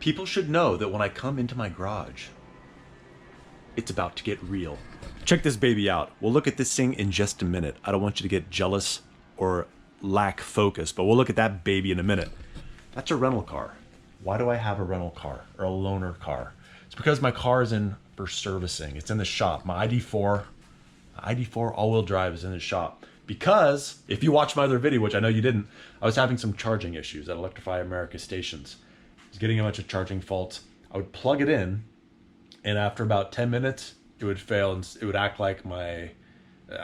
People should know that when I come into my garage, it's about to get real. Check this baby out. We'll look at this thing in just a minute. I don't want you to get jealous or lack focus, but we'll look at that baby in a minute. That's a rental car. Why do I have a rental car or a loaner car? It's because my car is in for servicing. It's in the shop. My ID4 all-wheel drive is in the shop. Because if you watched my other video, which I know you didn't, I was having some charging issues at Electrify America stations. I was getting a bunch of charging faults. I would plug it in, and after about 10 minutes, it would fail, and it would act like I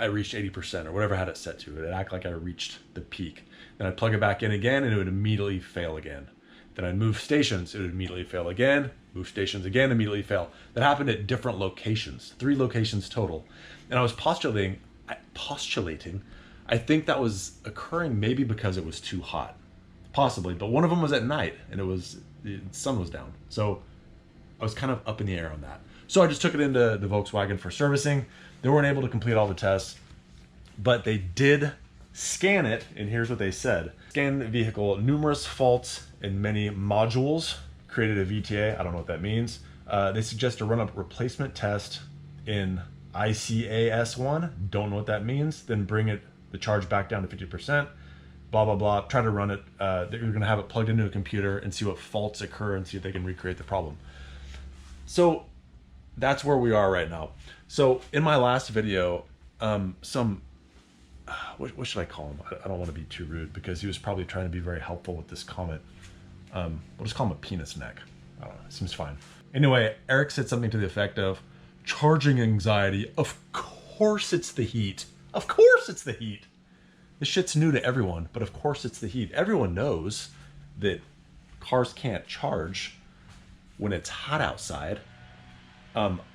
reached 80% or whatever I had it set to. It would act like I reached the peak. Then I'd plug it back in again, and it would immediately fail again. Then I'd move stations, it would immediately fail again, move stations again, immediately fail. That happened at different locations, 3 locations total. And I was postulating, I think that was occurring maybe because it was too hot, possibly, but one of them was at night and the sun was down. So I was kind of up in the air on that. So I just took it into the Volkswagen for servicing. They weren't able to complete all the tests, but they did scan it, and here's what they said. Scan the vehicle, numerous faults in many modules, created a VTA, I don't know what that means. They suggest to run a replacement test in ICAS1, don't know what that means, then bring the charge back down to 50%, blah, blah, blah. Try to run it. They're gonna have it plugged into a computer and see what faults occur and see if they can recreate the problem. So that's where we are right now. So in my last video, what should I call him? I don't want to be too rude because he was probably trying to be very helpful with this comment. We'll just call him a penis neck. I don't know, it seems fine. Anyway, Eric said something to the effect of, charging anxiety, of course it's the heat. Of course it's the heat. This shit's new to everyone, but of course it's the heat. Everyone knows that cars can't charge when it's hot outside.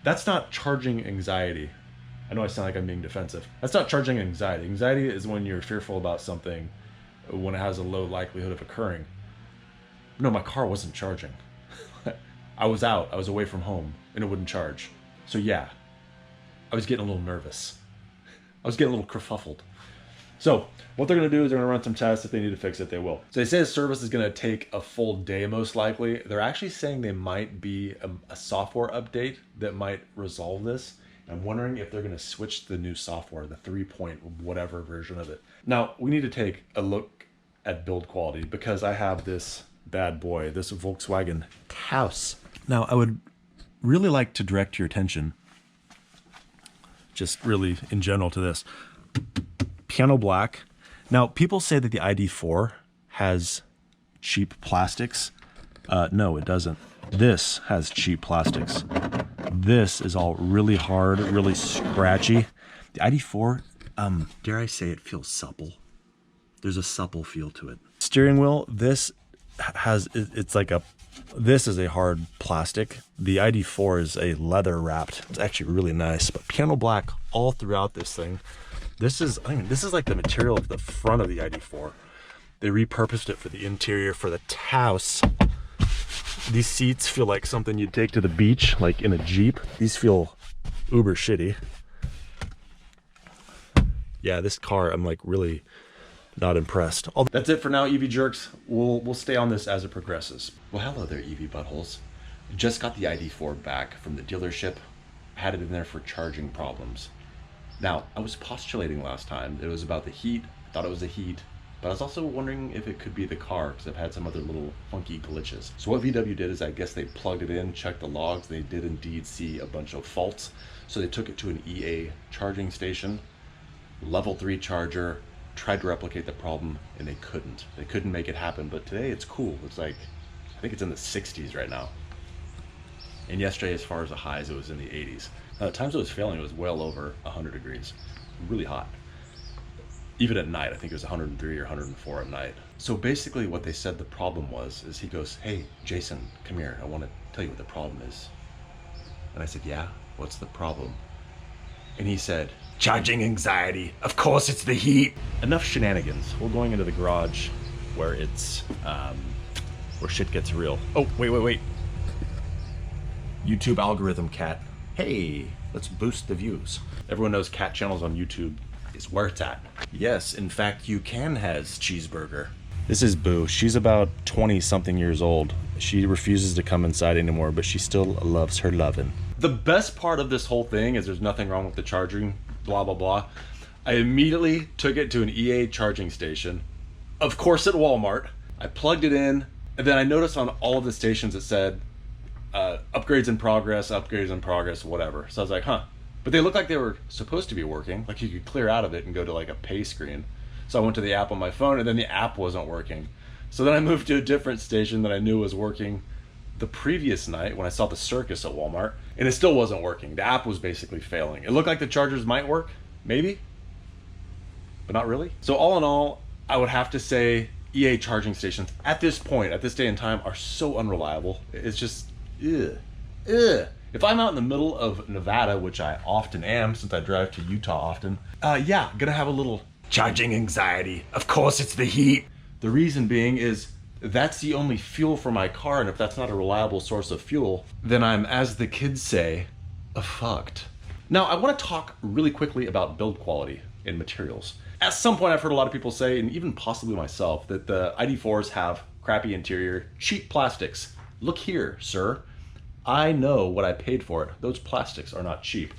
That's not charging anxiety. I know I sound like I'm being defensive. That's not charging anxiety. Anxiety is when you're fearful about something when it has a low likelihood of occurring. No, my car wasn't charging. I was out, I was away from home, and it wouldn't charge. So yeah, I was getting a little nervous. I was getting a little kerfuffled. So what they're gonna do is they're gonna run some tests. If they need to fix it, they will. So they say the service is gonna take a full day most likely. They're actually saying they might be a software update that might resolve this. I'm wondering if they're gonna switch to the new software, the 3 point whatever version of it. Now, we need to take a look at build quality because I have this bad boy, this Volkswagen Taos. Now, I would really like to direct your attention, just really in general, to this. Piano black. Now, people say that the ID4 has cheap plastics. No, it doesn't. This has cheap plastics. This is all really hard, really scratchy. The ID4, dare I say, it feels supple. There's a supple feel to it. Steering wheel, this is a hard plastic. The ID4 is a leather wrapped. It's actually really nice, but piano black all throughout this thing. This is like the material of the front of the ID4. They repurposed it for the interior for the Taos. These seats feel like something you'd take to the beach, like in a Jeep. These feel uber shitty. Yeah, this car, I'm like really not impressed. That's it for now, EV jerks. We'll stay on this as it progresses. Well, hello there, EV buttholes. Just got the ID4 back from the dealership. Had it in there for charging problems. Now, I was postulating last time that it was about the heat. I thought it was the heat, but I was also wondering if it could be the car because I've had some other little funky glitches. So what VW did is I guess they plugged it in, checked the logs. They did indeed see a bunch of faults. So they took it to an EA charging station, level 3 charger, tried to replicate the problem, and they couldn't. They couldn't make it happen, but today it's cool. It's like, I think it's in the 60s right now. And yesterday, as far as the highs, it was in the 80s. Now, at times it was failing, it was well over 100 degrees. Really hot. Even at night, I think it was 103 or 104 at night. So basically what they said the problem was, is he goes, hey, Jason, come here. I want to tell you what the problem is. And I said, yeah, what's the problem? And he said, charging anxiety. Of course it's the heat. Enough shenanigans. We're going into the garage where it's, where shit gets real. Oh, wait. YouTube algorithm cat. Hey, let's boost the views. Everyone knows cat channels on YouTube is where it's at. Yes, in fact, you can has cheeseburger. This is Boo. She's about 20 something years old. She refuses to come inside anymore, but she still loves her lovin'. The best part of this whole thing is there's nothing wrong with the charging, blah, blah, blah. I immediately took it to an EA charging station, of course at Walmart. I plugged it in, and then I noticed on all of the stations it said, upgrades in progress, whatever. So I was like, huh. But they looked like they were supposed to be working, like you could clear out of it and go to like a pay screen. So I went to the app on my phone, and then the app wasn't working. So then I moved to a different station that I knew was working the previous night when I saw the circus at Walmart, and it still wasn't working. The app was basically failing. It looked like the chargers might work, maybe, but not really. So all in all, I would have to say EA charging stations at this point, at this day and time, are so unreliable. It's just, ugh. If I'm out in the middle of Nevada, which I often am since I drive to Utah often, yeah, gonna have a little charging anxiety. Of course it's the heat. The reason being is that's the only fuel for my car, and if that's not a reliable source of fuel, then I'm, as the kids say, fucked. Now, I want to talk really quickly about build quality in materials. At some point, I've heard a lot of people say, and even possibly myself, that the ID4s have crappy interior, cheap plastics. Look here, sir. I know what I paid for it. Those plastics are not cheap.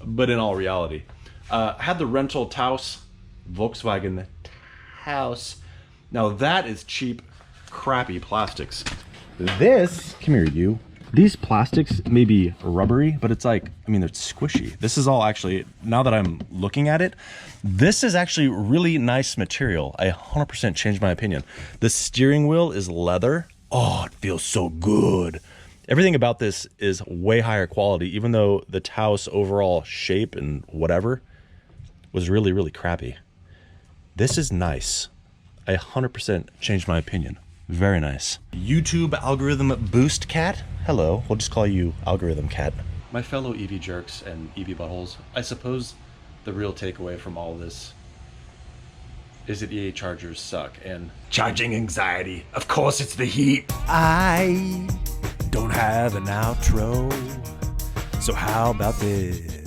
But in all reality, I had the rental Taos, Volkswagen Taos. Now that is cheap, crappy plastics. This, come here you. These plastics may be rubbery, but it's like, I mean, they're squishy. This is all actually, now that I'm looking at it, this is actually really nice material. I 100% changed my opinion. The steering wheel is leather. Oh, it feels so good. Everything about this is way higher quality, even though the Taos overall shape and whatever was really, really crappy. This is nice. I 100% changed my opinion. Very nice. YouTube algorithm boost cat. Hello, we'll just call you algorithm cat. My fellow EV jerks and EV buttholes, I suppose the real takeaway from all this is that EA chargers suck and charging anxiety. Of course it's the heat. I don't have an outro, so how about this?